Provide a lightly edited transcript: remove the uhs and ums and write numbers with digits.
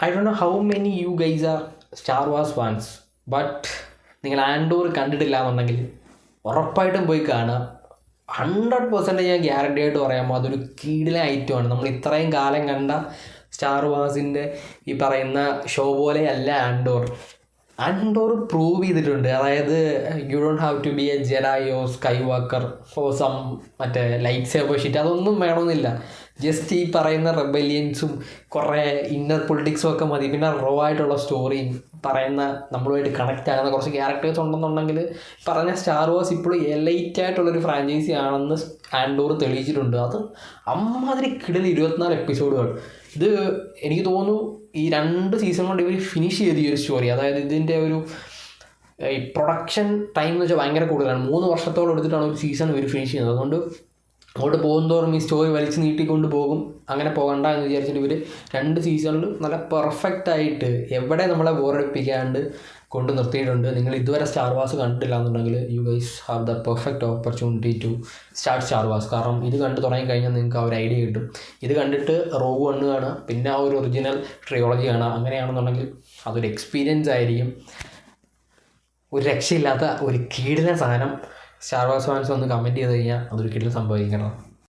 I don't know how many you guys are star wars fans, but നിങ്ങൾ ആൻഡോർ കണ്ടിട്ടില്ല എന്നുണ്ടെങ്കിൽ ഉറപ്പായിട്ടും പോയി കാണുക. 100% ഞാൻ ഗ്യാരണ്ടി ആയിട്ട് പറയാമോ, അതൊരു കിടിലൻ ഐറ്റമാണ്. നമ്മൾ ഇത്രയും കാലം കണ്ട സ്റ്റാർ വാർസിൻ്റെ ഈ പറയുന്ന ഷോ പോലെയല്ല ആൻഡോർ. ആൻഡോർ പ്രൂവ് ചെയ്തിട്ടുണ്ട്. അതായത് you don't have to be a Jedi or skywalker for some മറ്റേ ലൈറ്റ് സേബർ ഷീറ്റ്, അതൊന്നും വേണമെന്നില്ല. ജസ്റ്റ് ഈ പറയുന്ന റെബലിയൻസും കുറേ ഇന്നർ പൊളിറ്റിക്സും ഒക്കെ മതി. പിന്നെ റോ ആയിട്ടുള്ള സ്റ്റോറിയും പറയുന്ന നമ്മളുമായിട്ട് കണക്റ്റ് ആകുന്ന കുറച്ച് ക്യാരക്ടേഴ്സ് ഉണ്ടെന്നുണ്ടെങ്കിൽ പറഞ്ഞ സ്റ്റാർ വാർസ് ഇപ്പോഴും എലൈറ്റ് ആയിട്ടുള്ളൊരു ഫ്രാഞ്ചൈസി ആണെന്ന് ആൻഡോർ തെളിയിച്ചിട്ടുണ്ട്. അത് അമ്മാതിരി കിടന്ന് 24 എപ്പിസോഡുകൾ. ഇത് എനിക്ക് തോന്നുന്നു ഈ 2 സീസൺ കൊണ്ട് ഇവർ ഫിനിഷ് ചെയ്ത് ഈ ഒരു സ്റ്റോറി. അതായത് ഇതിൻ്റെ ഒരു ഈ പ്രൊഡക്ഷൻ ടൈം എന്ന് വെച്ചാൽ ഭയങ്കര കൂടുതലാണ്. 3 വർഷത്തോളം എടുത്തിട്ടാണ് ഒരു സീസൺ ഇവർ ഫിനിഷ് ചെയ്യുന്നത്. അതുകൊണ്ട് അങ്ങോട്ട് പോകുന്തോറും ഈ സ്റ്റോറി വലിച്ച് നീട്ടിക്കൊണ്ട് പോകും. അങ്ങനെ പോകണ്ട എന്ന് വിചാരിച്ചിട്ട് ഇവർ 2 സീസണിൽ നല്ല പെർഫെക്റ്റായിട്ട് എവിടെ നമ്മളെ ബോറടിപ്പിക്കാണ്ട് കൊണ്ട് നിർത്തിയിട്ടുണ്ട്. നിങ്ങൾ ഇതുവരെ സ്റ്റാർ വാർസ് കണ്ടിട്ടില്ല എന്നുണ്ടെങ്കിൽ you guys have the perfect opportunity to start Star Wars. കാരണം ഇത് കണ്ട് തുടങ്ങിക്കഴിഞ്ഞാൽ നിങ്ങൾക്ക് ആ ഒരു ഐഡിയ കിട്ടും. ഇത് കണ്ടിട്ട് റോഗ് 1 കാണുക, പിന്നെ ആ ഒരു ഒറിജിനൽ ട്രിയോളജി കാണുക. അങ്ങനെയാണെന്നുണ്ടെങ്കിൽ അതൊരു എക്സ്പീരിയൻസ് ആയിരിക്കും. ഒരു രക്ഷയില്ലാത്ത ഒരു കിടിലൻ സാധനം. സ്റ്റാർ വാർസ് ഫാൻസ് ഒന്ന് കമൻറ്റ് ചെയ്ത് കഴിഞ്ഞാൽ അതൊരു കിടിലൻ സംഭവിക്കണം.